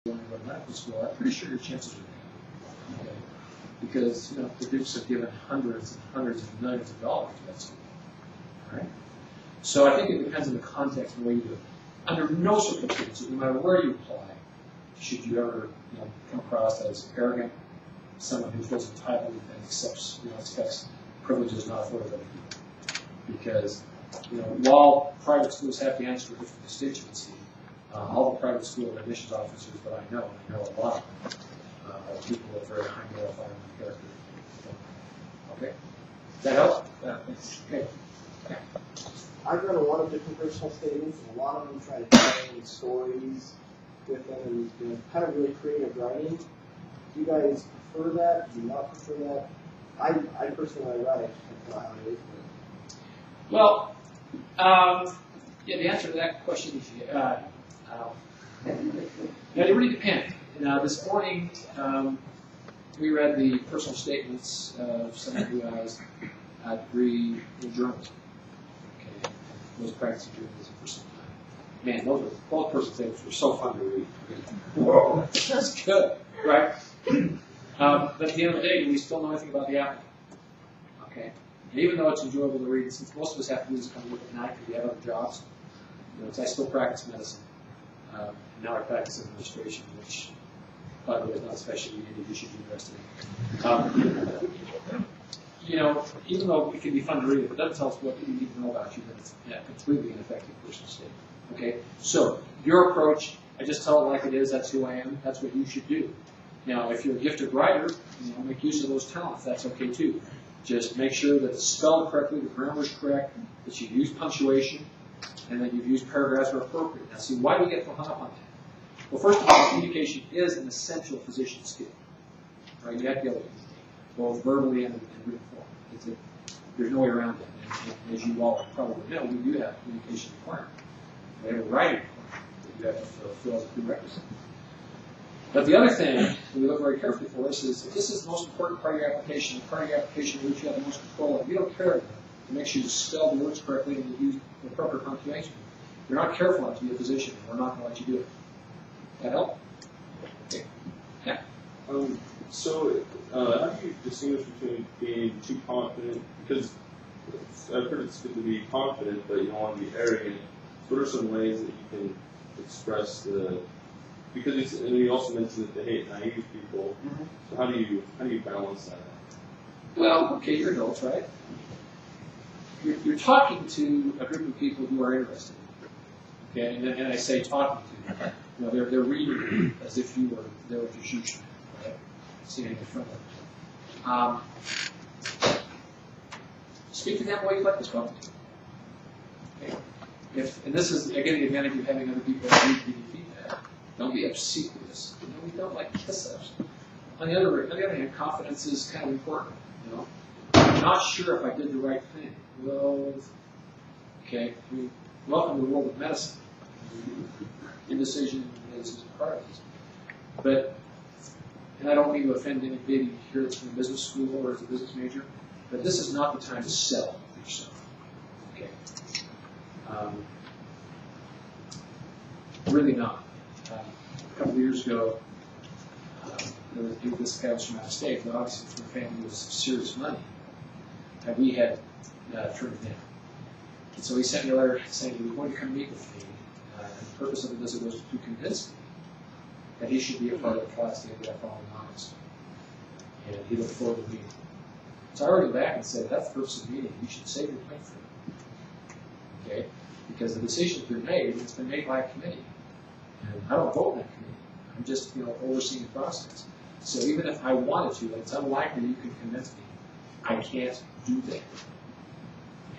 when you go to medical school, I'm pretty sure your chances are good. Okay? Because the Dukes have given hundreds and hundreds of millions of dollars to that school. All right? So I think it depends on the context and the way you do it. Under no circumstances, no matter where you apply, should you ever come across as arrogant, someone who feels entitled and expects privileges not afforded other people. Because while private schools have to answer to a different constituency, all the private school admissions officers that I know a lot of them, are people with very high moral fiber and character. Okay? Does that help? Yeah, thanks. Okay. Yeah. I've read a lot of different personal statements, and a lot of them try to tell stories with them and kind of really creative writing. Do you guys prefer that? Do you not prefer that? I personally write. I don't know how it is. Well, yeah, the answer to that question is it really depends. Now, this morning, we read the personal statements of someone who has a degree in journalism. Okay, was practicing journalism for some time. Man, both personal statements were so fun to read. Whoa, that's good, right? But at the end of the day, do we still know anything about the applicant? Okay, and even though it's enjoyable to read, since most of us have to do this kind of work at night because we have other jobs, I still practice medicine. Now I practice administration, which, by the way, is not a specialty any of you should be interested in. Even though it can be fun to read, if it doesn't tell us what you need to know about you, then it's completely ineffective personal statement. Okay? So, your approach, I just tell it like it is, that's who I am, that's what you should do. Now, if you're a gifted writer, make use of those talents, that's okay too. Just make sure that it's spelled correctly, the grammar is correct, that you use punctuation, and that you've used paragraphs that are appropriate. Now, see, why do we get hung up on that? Well, first of all, communication is an essential physician skill. Right? You have to be able to communicate, both verbally and in written form. There's no way around that. And as you all probably know, we do have communication requirements. We have a writing requirement that you have to fulfill as a prerequisite. But the other thing that we look very carefully for is if this is the most important part of your application, the part of your application in which you have the most control of, you don't care to make sure you spell the words correctly and you use the proper punctuation. If you're not careful enough to be a physician, we're not going to let you do it. That help? Okay. Yeah. So, how do you distinguish between being too confident? Because I've heard it's good to be confident, but you don't want to be arrogant. What are some ways that you can express the? Because and you also mentioned that they hate naive people. Mm-hmm. So how do you balance that? Well, okay, you're adults, right? You're talking to a group of people who are interested. Okay, and I say talking to them. They're reading you as if you were there with your shoes, right? Sitting in front of them. Speak to them the way you'd like to talk to them. Okay? And this is, again, the advantage of having other people read you feedback. Don't be obsequious. We don't like kiss-ups. On the other hand, confidence is kind of important. I'm not sure if I did the right thing. Well, okay, welcome to the world of medicine. Indecision is a part of this. But, and I don't mean to offend any baby here that's from business school or is a business major, but this is not the time to sell yourself. Okay. Really not. A couple of years ago, this guy was from out of state, but obviously from a family with some serious money, and we had turned it down. And so he sent me a letter saying he was going to come meet with me. The purpose of the visit was to convince me that he should be a part of the class the following August. And he looked forward to meeting. So I wrote him back and said, that's the purpose of the meeting. You should save your time for it. Okay? Because the decision's been made, it's been made by a committee. And I don't vote in that committee. I'm just overseeing the process. So even if I wanted to, and it's unlikely you can convince me, I can't do that.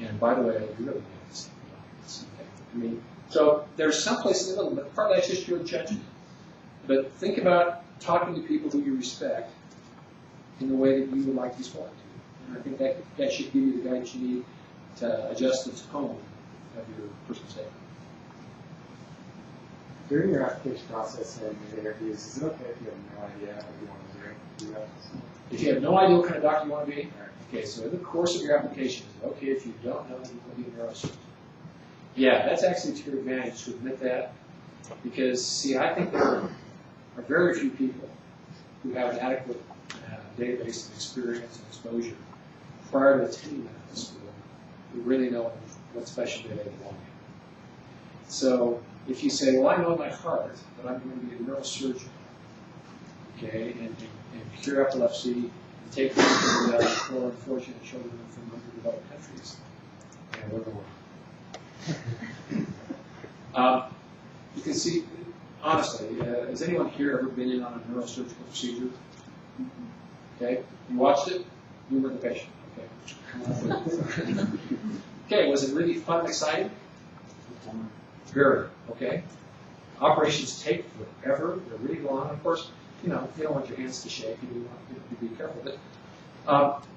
And by the way, I really can't. I mean, so there's some place in the middle, but part of that's just your judgment. But think about talking to people who you respect in the way that you would like to be spoken to. And I think that should give you the guidance you need to adjust the tone of your personal statement. During your application process and your interviews, is it okay if you have no idea what you want to do? If you have no idea what kind of doctor you want to be? Okay, so in the course of your application, is it okay if you don't know you want to be a neurosurgeon? Yeah, that's actually to your advantage to admit that. Because, see, I think there are very few people who have an adequate database of experience and exposure prior to attending medical school who really know what specialty they belong in. So if you say, well, I know my heart, but I'm going to be a neurosurgeon, okay, and cure epilepsy, and take care of the poor, unfortunate children from underdeveloped countries, and we're going. You can see, honestly, has anyone here ever been in on a neurosurgical procedure? Okay, you watched it, you were the patient. Okay. Okay, was it really fun and exciting? Very. Okay. Operations take forever. They're really long. Of course, you don't want your hands to shake, and you want to be careful. But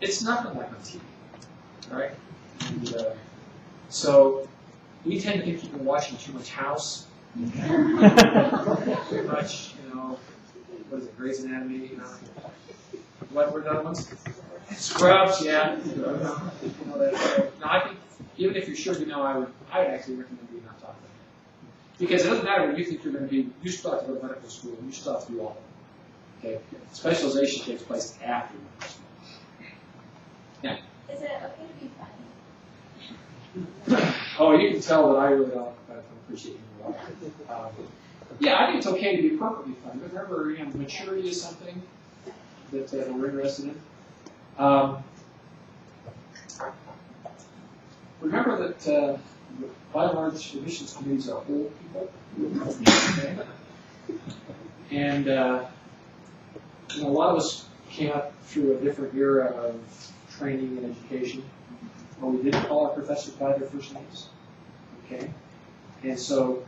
it's nothing like on TV, right? And, so we tend to think people watching too much House, too much, what is it, Grey's Anatomy? What were the other ones? Scrubs, yeah. No, I think even if you're sure I would actually recommend you not talk about it. Because it doesn't matter when you think you're going to be, you still have to go to medical school, and you still have to do all of it. Okay? Specialization takes place after medical school. Yeah. Is it okay to be funny? Oh, you can tell that I really don't appreciate you. Yeah, I think it's okay to be perfectly funny. But remember, maturity is something that we're interested in. Remember that by and large, admissions committees are old people. Okay? And a lot of us came up through a different era of training and education, where we didn't call our professors by their first names. Okay? And so,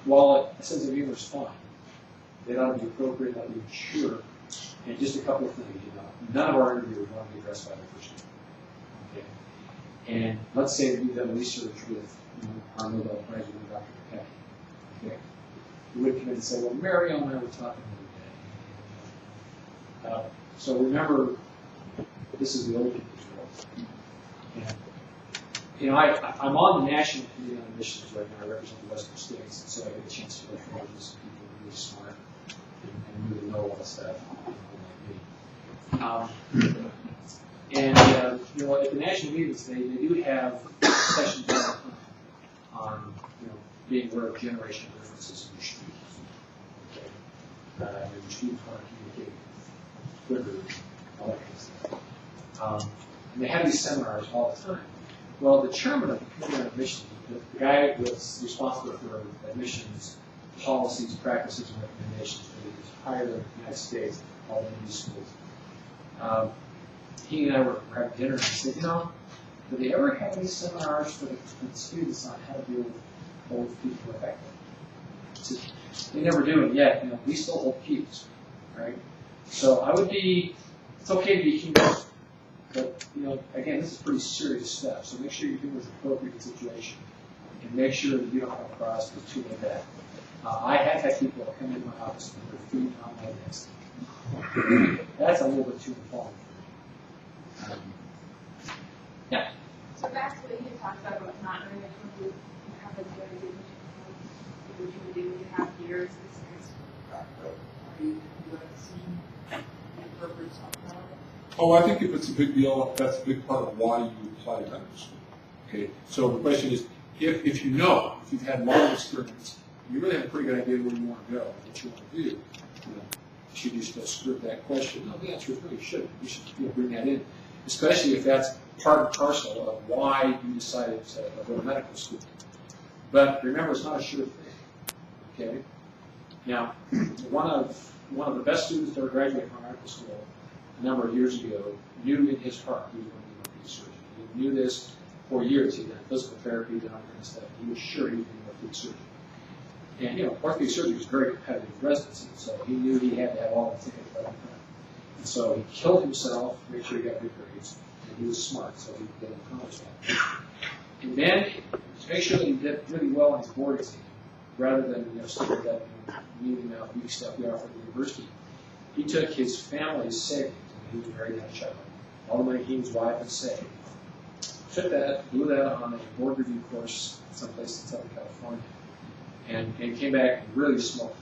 while a sense of humor is fine, it ought to be appropriate, it ought to be mature. And just a couple of things, none of our interviewers want to be addressed by their first name. Okay? And let's say that we've done research with our Nobel Prize winner, Dr. Peck. Okay? You would come in and say, well, Mario and I were talking the other day. So remember, this is the old people's world. And, I'm on the National Committee on Admissions right now. I represent the Western States, and so I get a chance to work with some people who are really smart and really know all this stuff. At the national meetings, they do have sessions on being aware of generational differences in your students. Okay, your students want to communicate quicker, all that kind of stuff. And they have these seminars all the time. Well, the chairman of the Committee on Admissions, the guy was responsible for admissions policies, practices, and recommendations for the entire United States, all the these schools. He and I were having dinner, and he said, do they ever have any seminars for the students on how to deal with old people effectively? He said, they never do it yet. We still hold keys, right? So it's okay to be humorous, but again, this is pretty serious stuff. So make sure you're doing what's appropriate in the situation, and make sure that you don't come across as too bad. I have had people come into my office with their feet on my desk. That's a little bit too informal. Yeah. So back to what you talked about not knowing if you have a good idea what you would do when you have years of experience. Are you seeing the appropriate software? Oh, I think if it's a big deal, that's a big part of why you apply to medical school. Okay, so the question is, if you've had long experience, you really have a pretty good idea where you want to go, what you want to do. Should you still script that question? No, the answer is no, you shouldn't. You should bring that in, especially if that's part and parcel of why you decided to go to medical school. But remember, it's not a sure thing. Okay. Now, one of the best students to ever graduate from medical school a number of years ago knew in his heart he was going to be an orthopedic surgeon. He knew this for years. He'd done physical therapy, done all kind of stuff. He was sure he was going to be an orthopedic surgeon. And orthopedic surgery is very competitive residency, so he knew he had to have all the tickets right in front. And so he killed himself, made sure he got good grades, and he was smart, so he did accomplish that. And then, to make sure that he did really well on his board exam, rather than stick with that meaning out weak stuff we offer at the university, he took his family's savings, and he was married and had a child, all the money he and his wife had saved, took that, blew that on a board review course someplace in Southern California, and came back and really smoked